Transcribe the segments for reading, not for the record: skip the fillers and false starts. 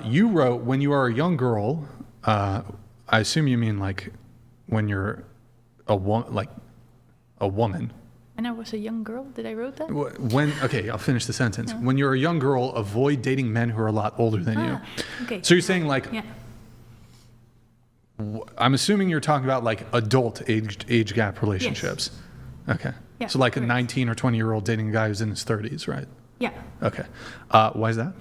You wrote, when you are a young girl, I assume you mean like when you're a woman. And I was a young girl. Did I wrote that? Okay, I'll finish the sentence. Yeah. When you're a young girl, avoid dating men who are a lot older than you. Okay. So you're saying like, I'm assuming you're talking about like adult age gap relationships. Yes. Okay. Yeah, so like a 19 or 20-year-old dating a guy who's in his 30s, right? Yeah. Okay. Why is that?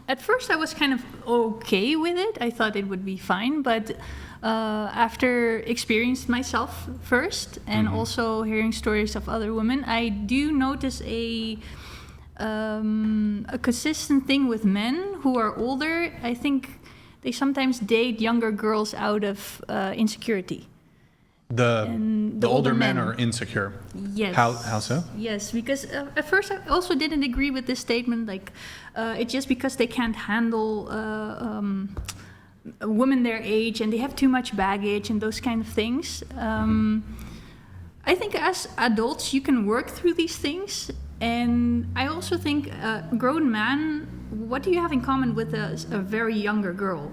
At first I was kind of okay with it. I thought it would be fine, but after experiencing myself first and also hearing stories of other women, I do notice a consistent thing with men who are older. I think they sometimes date younger girls out of insecurity. The older men are insecure. Yes. How so? Yes, because at first I also didn't agree with this statement. Like, it's just because they can't handle women their age and they have too much baggage and those kind of things. I think as adults you can work through these things, and I also think a grown man. What do you have in common with a very younger girl?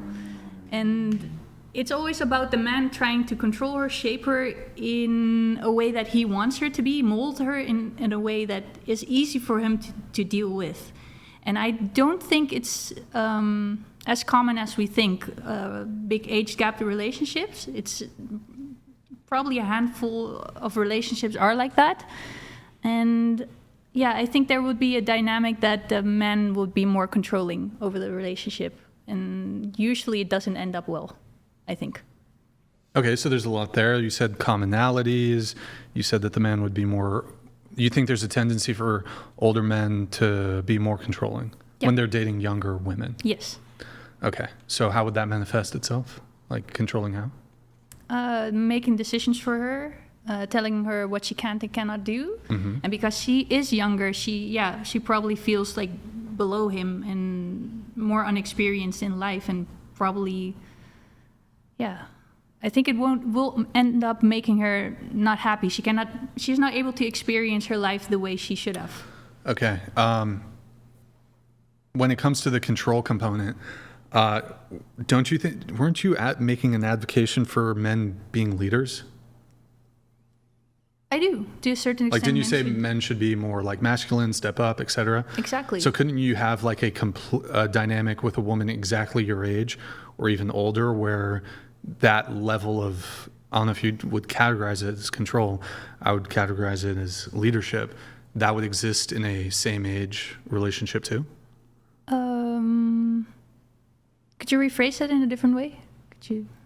And it's always about the man trying to control her, shape her in a way that he wants her to be, mold her in a way that is easy for him to deal with. And I don't think it's as common as we think, big age gap relationships. It's probably a handful of relationships are like that. And yeah, I think there would be a dynamic that the man would be more controlling over the relationship. And usually it doesn't end up well, I think. Okay, so there's a lot there. You said commonalities. You said that the man would be more... You think there's a tendency for older men to be more controlling when they're dating younger women? Yes. Okay, so how would that manifest itself? Like controlling how? Making decisions for her, telling her what she can and cannot do. And because she is younger, she probably feels like below him and more unexperienced in life, and probably... Yeah, I think it will end up making her not happy. She's not able to experience her life the way she should have. Okay. When it comes to the control component, don't you think, weren't you making an advocacy for men being leaders? I do, to a certain extent. Like, didn't you say men should be more like masculine, step up, etc.? Exactly. So couldn't you have like a dynamic with a woman exactly your age or even older where that level of, I don't know if you would categorize it as control, I would categorize it as leadership, that would exist in a same age relationship too? Could you rephrase that in a different way?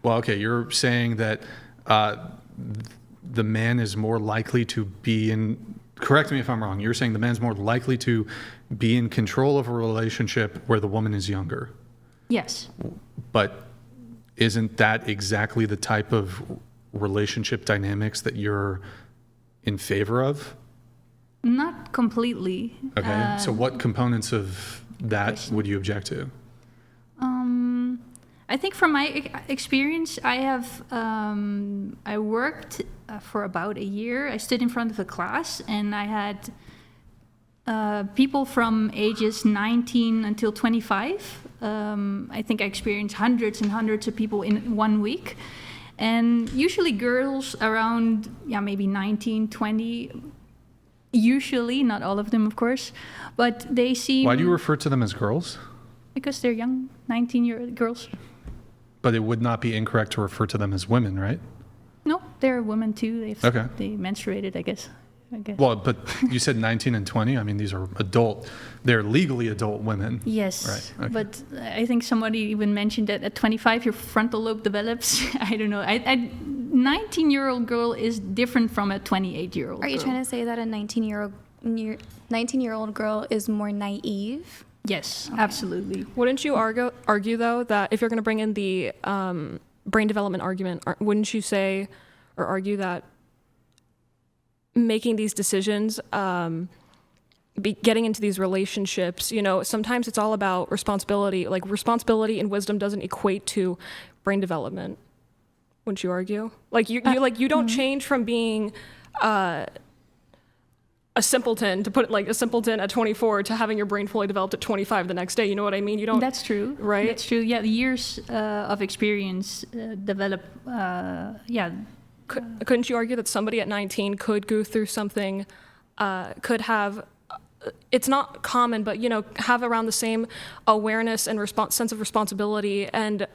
Well, okay, you're saying that the man is more likely to be in, correct me if I'm wrong, you're saying the man's more likely to be in control of a relationship where the woman is younger. Yes. But isn't that exactly the type of relationship dynamics that you're in favor of? Not completely. Okay, so what components of that would you object to? I think from my experience, I worked for about a year. I stood in front of a class and I had people from ages 19 until 25. I think I experienced hundreds and hundreds of people in 1 week. And usually girls around, maybe 19, 20, usually, not all of them, of course, but they seem... Why do you refer to them as girls? Because they're young, 19-year-old girls. But it would not be incorrect to refer to them as women, right? No, they're women too. They menstruated, I guess. Well, but you said 19 and 20. I mean, these are they're legally adult women. Yes, right. Okay. But I think somebody even mentioned that at 25 your frontal lobe develops. I don't know. 19-year-old girl is different from a 28-year-old girl. Are you trying to say that a 19-year-old girl is more naive? Yes, okay. Absolutely. Wouldn't you argue though, that if you're going to bring in the brain development argument, wouldn't you say or argue that making these decisions, getting into these relationships, sometimes it's all about responsibility. Like, responsibility and wisdom doesn't equate to brain development. Wouldn't you argue? Like, you don't change from being a simpleton, to put it like a simpleton at 24 to having your brain fully developed at 25 the next day. You know what I mean? You don't. That's true. Right? That's true. Yeah, the years of experience develop. Couldn't you argue that somebody at 19 could go through something, could have, it's not common, but, you know, have around the same awareness and sense of responsibility and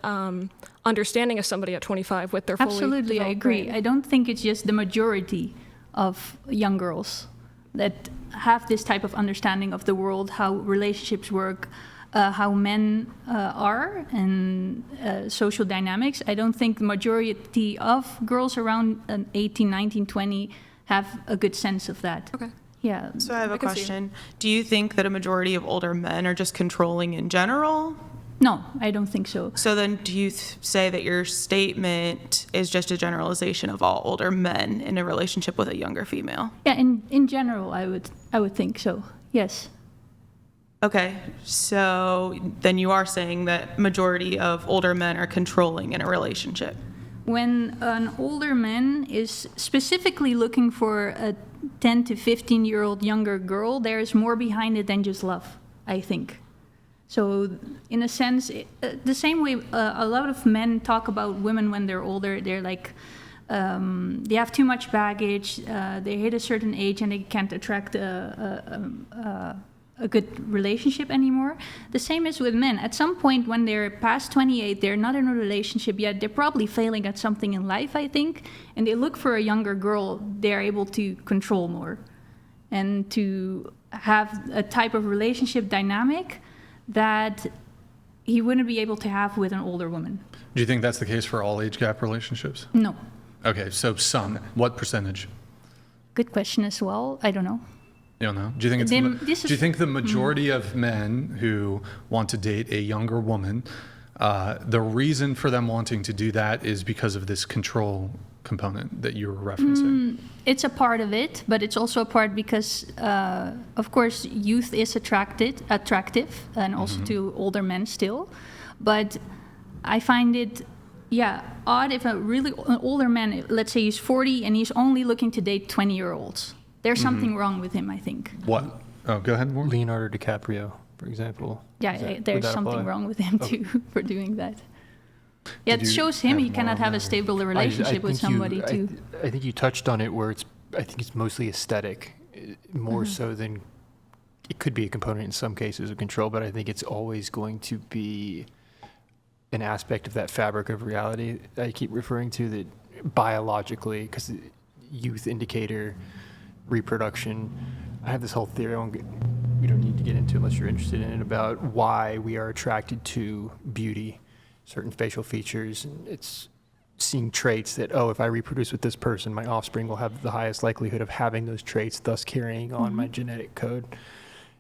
understanding as somebody at 25 with their fully Absolutely, I developed agree. brain? I don't think it's just the majority of young girls that have this type of understanding of the world, how relationships work, how men are, and social dynamics. I don't think the majority of girls around 18, 19, 20 have a good sense of that. Okay. Yeah. So I have a can see. question. Do you think that a majority of older men are just controlling in general? No, I don't think so. So then do you say that your statement is just a generalization of all older men in a relationship with a younger female? Yeah, in general, I would think so. Yes. Okay, so then you are saying that majority of older men are controlling in a relationship. When an older man is specifically looking for a 10 to 15-year-old younger girl, there is more behind it than just love, I think. So in a sense, the same way a lot of men talk about women when they're older, they're like, they have too much baggage, they hit a certain age and they can't attract a good relationship anymore. The same is with men. At some point when they're past 28, they're not in a relationship yet, they're probably failing at something in life, I think, and they look for a younger girl they're able to control more and to have a type of relationship dynamic that he wouldn't be able to have with an older woman. Do you think that's the case for all age gap relationships? No. Okay, so some. What percentage? Good question as well. I don't know. You don't know. Do you think it's do you think the majority of men who want to date a younger woman, the reason for them wanting to do that is because of this control component that you were referencing? It's a part of it, but it's also a part because, of course, youth is attractive, and also to older men still. But I find it, odd if an older man, let's say he's 40 and he's only looking to date 20-year-olds. There's something wrong with him, I think. What? Oh, go ahead, Warren. Leonardo DiCaprio, for example. Yeah, there's something wrong with him too for doing that. Yeah, it shows him he cannot have a stable relationship with somebody too. I think you touched on it where I think it's mostly aesthetic, more so than it could be a component in some cases of control, but I think it's always going to be an aspect of that fabric of reality that I keep referring to, that biologically, because youth indicator, reproduction. I have this whole theory, we don't need to get into unless you're interested in it, about why we are attracted to beauty, certain facial features. And it's seeing traits that, if I reproduce with this person, my offspring will have the highest likelihood of having those traits, thus carrying on my genetic code.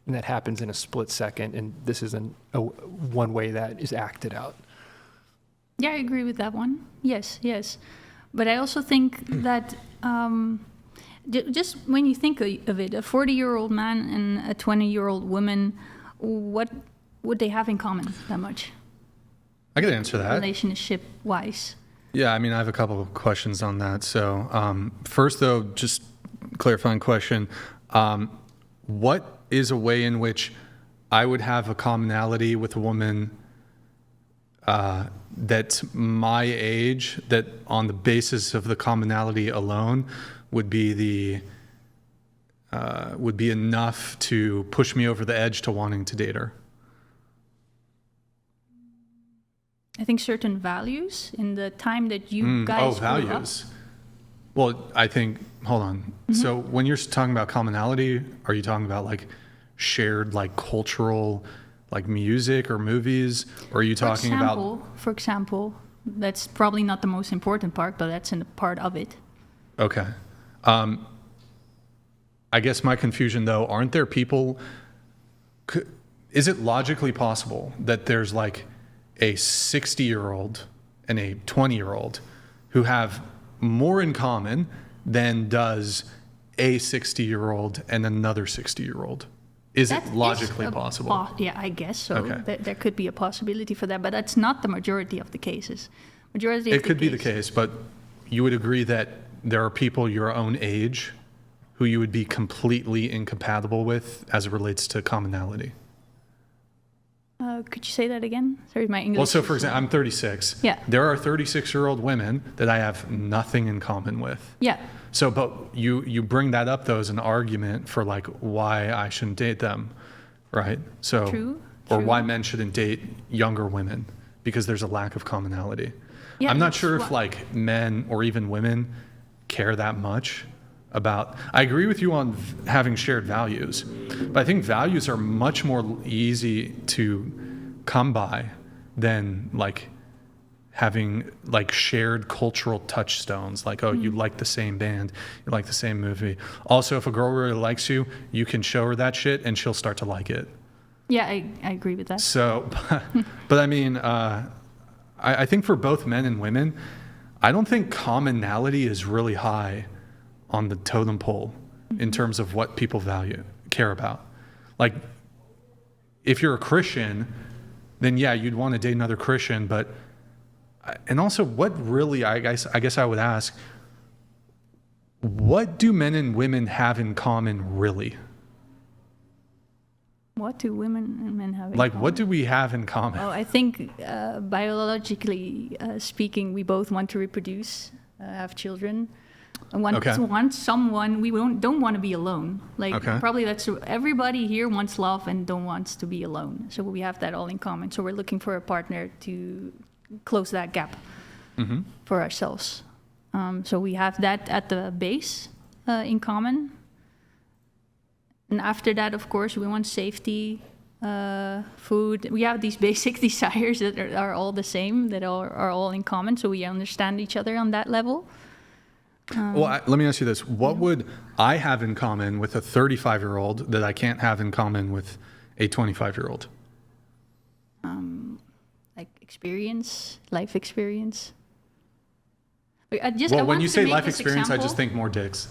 And that happens in a split second, and this is one way that is acted out. Yeah, I agree with that one. Yes. But I also think that just when you think of it, a 40-year-old man and a 20-year-old woman, what would they have in common that much? I could answer that. Relationship-wise. Yeah, I mean, I have a couple of questions on that. So first, though, just clarifying question. What is a way in which I would have a commonality with a woman that's my age, that on the basis of the commonality alone would be enough to push me over the edge to wanting to date her? I think certain values in the time that you guys grew up. Values. Well, I think, hold on. So when you're talking about commonality, are you talking about like shared like cultural like music or movies? Or are you talking about... For example, that's probably not the most important part, but that's a part of it. Okay. I guess my confusion though, aren't there people... Is it logically possible that there's like a 60-year-old and a 20-year-old who have more in common than does a 60-year-old and another 60-year-old? Is it logically possible? Yeah, I guess so. Okay. There could be a possibility for that, but that's not the majority of the cases. It could be the case, but you would agree that there are people your own age who you would be completely incompatible with as it relates to commonality? Could you say that again? Sorry, my English. Well, so is- for example, I'm 36. Yeah. There are 36-year-old women that I have nothing in common with. Yeah. So, but you bring that up though as an argument for like why I shouldn't date them, right? So, True, or true. why men shouldn't date younger women because there's a lack of commonality. Yeah, I'm not that's sure if what- like men or even women care that much about. I agree with you on having shared values, but I think values are much more easy to come by than like having like shared cultural touchstones, like, oh, you like the same band, you like the same movie. Also, if a girl really likes you, you can show her that shit and she'll start to like it. Yeah, I agree with that. So, but I mean, I think for both men and women, I don't think commonality is really high on the totem pole in terms of what people care about. Like, if you're a Christian, then yeah, you'd want to date another Christian, but and also, what really, I guess I would ask, what do men and women have in common, really? What do women and men have in Like, common? what do we have in common? Oh, I think biologically speaking, we both want to reproduce, have children. And want someone, we don't want to be alone. Like, Okay. probably that's everybody here wants love and don't wants to be alone. So we have that all in common. So we're looking for a partner to close that gap for ourselves. So we have that at the base in common. And after that, of course, we want safety, food. We have these basic desires that are all the same, that are all in common. So we understand each other on that level. Well, let me ask you this. What would I have in common with a 35-year-old that I can't have in common with a 25-year-old? Like experience, life experience. I When wanted you to say make life this experience, I just example. think more dicks.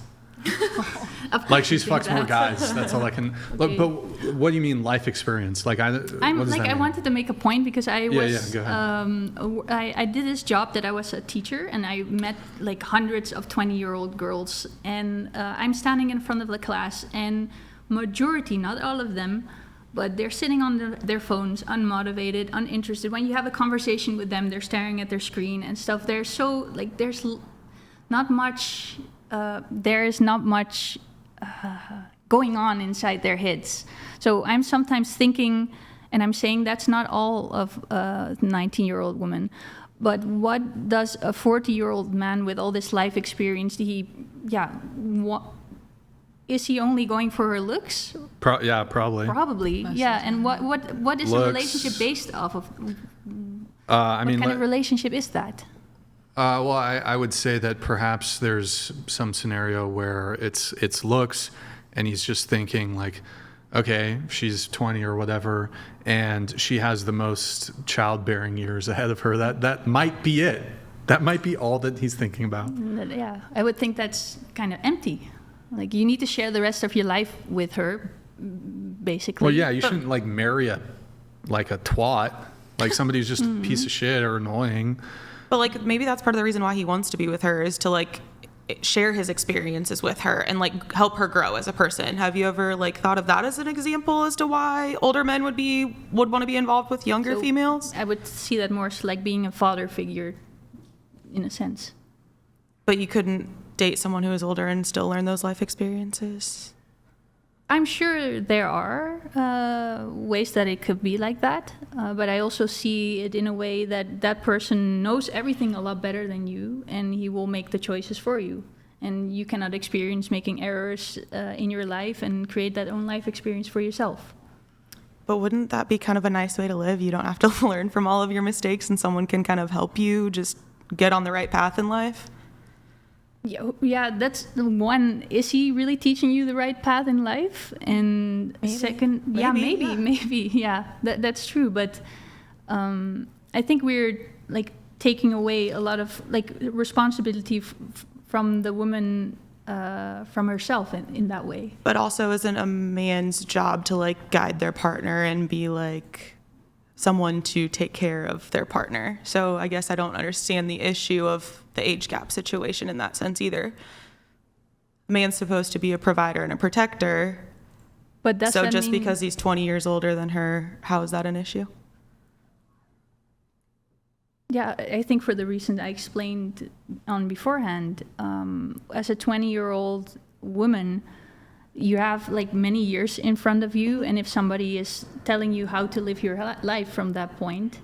Of Like course she's you think fucked more that. guys. That's all I can. Look, but what do you mean life experience? Like I'm what does like that I mean? wanted to make a point because I was go ahead. I did this job that I was a teacher and I met like hundreds of 20-year-old girls and I'm standing in front of the class and majority, not all of them, but they're sitting on their phones, unmotivated, uninterested. When you have a conversation with them, they're staring at their screen and stuff. They're so like there's not much. There is not much going on inside their heads. So I'm sometimes thinking, and I'm saying that's not all of a 19-year-old woman, but what does a 40-year-old man with all this life experience, is he only going for her looks? Yeah, probably. Probably, yeah. And what is Looks. a relationship based off of? I mean, What kind of relationship is that? well, I would say that perhaps there's some scenario where it's looks, and he's just thinking like, okay, she's 20 or whatever, and she has the most childbearing years ahead of her. That might be it. That might be all that he's thinking about. Yeah, I would think that's kind of empty. Like you need to share the rest of your life with her, basically. Well, yeah, you shouldn't like marry a twat, like somebody who's just a piece of shit or annoying. But like maybe that's part of the reason why he wants to be with her is to like share his experiences with her and like help her grow as a person. Have you ever like thought of that as an example as to why older men would want to be involved with younger So, females? I would see that more as like being a father figure, in a sense. But you couldn't date someone who is older and still learn those life experiences? I'm sure there are ways that it could be like that, but I also see it in a way that that person knows everything a lot better than you, and he will make the choices for you. And you cannot experience making errors in your life and create that own life experience for yourself. But wouldn't that be kind of a nice way to live? You don't have to learn from all of your mistakes and someone can kind of help you just get on the right path in life? Yeah, that's the one. Is he really teaching you the right path in life? And Maybe. second, maybe, yeah, that's true. But I think we're like taking away a lot of like responsibility from the woman, from herself in that way. But also isn't a man's job to like guide their partner and be like someone to take care of their partner? So I guess I don't understand the issue of the age gap situation in that sense either. man's supposed to be a provider and a protector. But does So that just mean, because he's 20 years older than her, how is that an issue? yeah, I think for the reason I explained on beforehand, as a 20-year-old woman, you have like many years in front of you, and if somebody is telling you how to live your life from that point,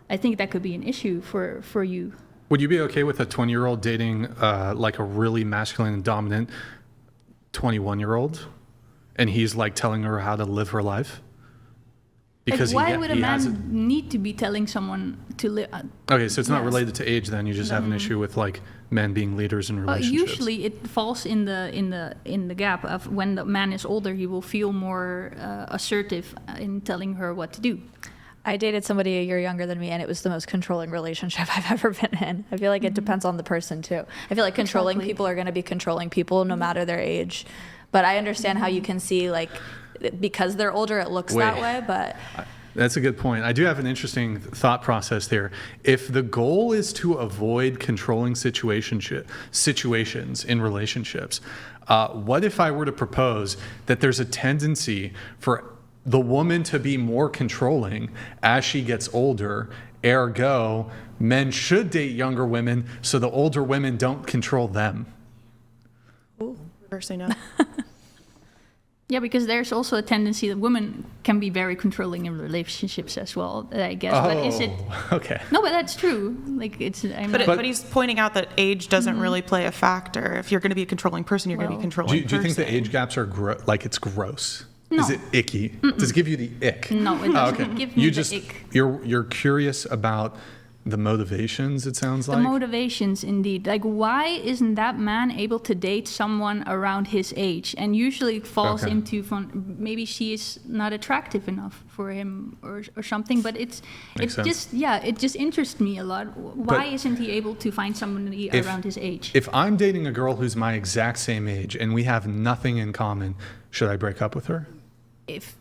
I think that could be an issue for you. Would you be okay with a 20-year-old dating like a really masculine and dominant 21-year-old, and he's like telling her how to live her life? Because Like, why would a he has man need to be telling someone to live? Okay, so it's not Yes. related to age. Then you just have an issue with like men being leaders in relationships. Usually, it falls in the gap of when the man is older, he will feel more assertive in telling her what to do. I dated somebody a year younger than me, and it was the most controlling relationship I've ever been in. I feel like it depends on the person, too. I feel like controlling Exactly. people are going to be controlling people no matter their age. But I understand how you can see, like, because they're older, it looks that Wait. way. But That's a good point. I do have an interesting thought process there. If the goal is to avoid controlling situations in relationships, what if I were to propose that there's a tendency for the woman to be more controlling as she gets older? Ergo, men should date younger women so the older women don't control them. Reversing no. Yeah, because there's also a tendency that women can be very controlling in relationships as well, I guess. But is it? Okay. No, but that's true. Like it's. I'm But, not, but he's pointing out that age doesn't really play a factor. If you're going to be a controlling person, you're going to be a Well- controlling Do you think the person. age gaps are like it's gross? No. Is it icky? Does it give you the ick? No, it Oh, doesn't give me you the just ick. you're curious about the motivations. It sounds the like. motivations, indeed. Like, why isn't that man able to date someone around his age? And usually it falls Okay. into maybe she is not attractive enough for him or something. But Makes it sense. just interests me a lot. Why isn't he able to find somebody If- around his age? If I'm dating a girl who's my exact same age and we have nothing in common, should I break up with her? If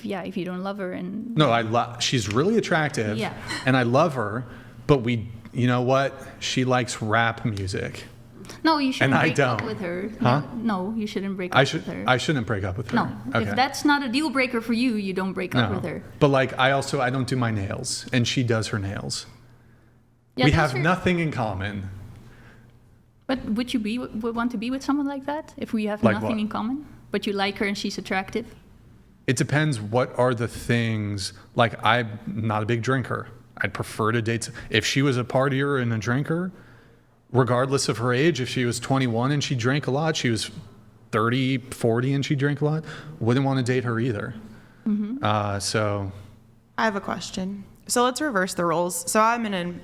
you don't love her and No, she's really attractive. Yeah. And I love her, but you know what? She likes rap music. no, you shouldn't And I break up don't. with her. Huh? No, you shouldn't break I up should with her. I shouldn't break up with her. No, Okay. if that's not a deal breaker for you, you don't break up with her. But like I don't do my nails and she does her nails. Yeah, We those have are- nothing in common. But would you would want to be with someone like that if we have Like nothing what? in common? But you like her and she's attractive? It depends what are the things. Like I'm not a big drinker. I'd prefer to date if she was a partier and a drinker, regardless of her age. If she was 21 and she drank a lot, she was 30, 40 and she drank a lot, wouldn't want to date her either. So I have a question. So let's reverse the roles. So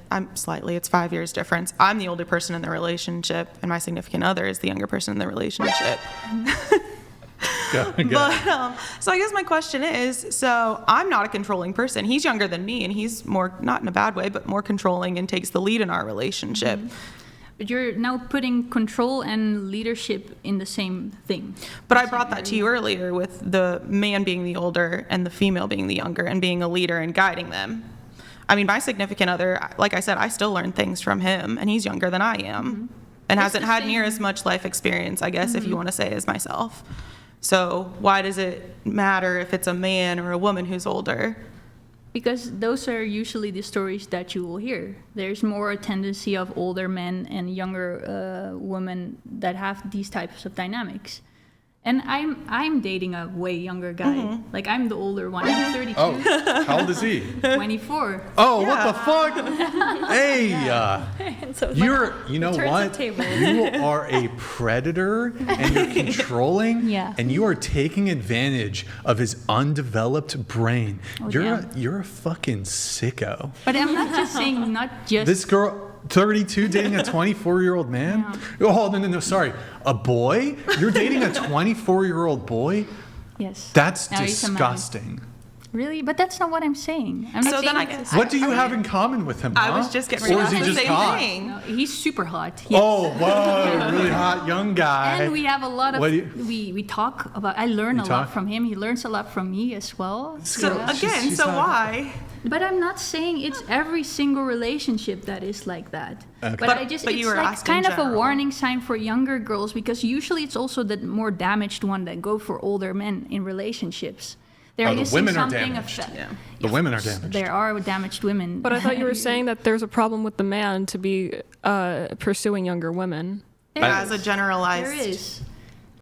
it's 5 years difference. I'm the older person in the relationship, and my significant other is the younger person in the relationship. go. But so I guess my question is, so I'm not a controlling person. He's younger than me, and he's more, not in a bad way, but more controlling and takes the lead in our relationship. But you're now putting control and leadership in the same thing. But I brought that to you earlier with the man being the older and the female being the younger and being a leader and guiding them. I mean, my significant other, like I said, I still learn things from him, and he's younger than I am and It's hasn't the had near same. as much life experience, I guess, if you want to say, as myself. So why does it matter if it's a man or a woman who's older? Because those are usually the stories that you will hear. There's more a tendency of older men and younger women that have these types of dynamics. And I'm dating a way younger guy. Like I'm the older one. I'm 32, Oh, how old is he? 24. Oh, what the fuck? Hey, so it's you know turns the what? table. You are a predator and you're controlling Yeah. and you are taking advantage of his undeveloped brain. Oh, you're damn. you're a fucking sicko. But I'm not just saying not just This girl 32 dating a 24-year-old man? Oh, no, sorry. A boy? You're dating a 24-year-old boy? yes. That's Now he's a man. disgusting. Really? But that's not what I'm saying. I'm not So saying then I it's- guess- What do you have in common with him, I huh? was just getting Or ready is to he say the just same hot? thing. No, he's super hot. Yes. Oh, whoa, really hot young guy. And we have a lot of What do we talk about. I learn a talk? lot from him. He learns a lot from me as well. So Yeah. again, she's so not- why? But I'm not saying it's every single relationship that is like that. But I just, but it's you were like asked in kind of a general. warning sign for younger girls, because usually it's also the more damaged one that go for older men in relationships. They're Oh, the missing women are something damaged. Yeah. The women are damaged. There are damaged women. But I thought you were saying that there's a problem with the man to be pursuing younger women. There As a is. generalized. There is.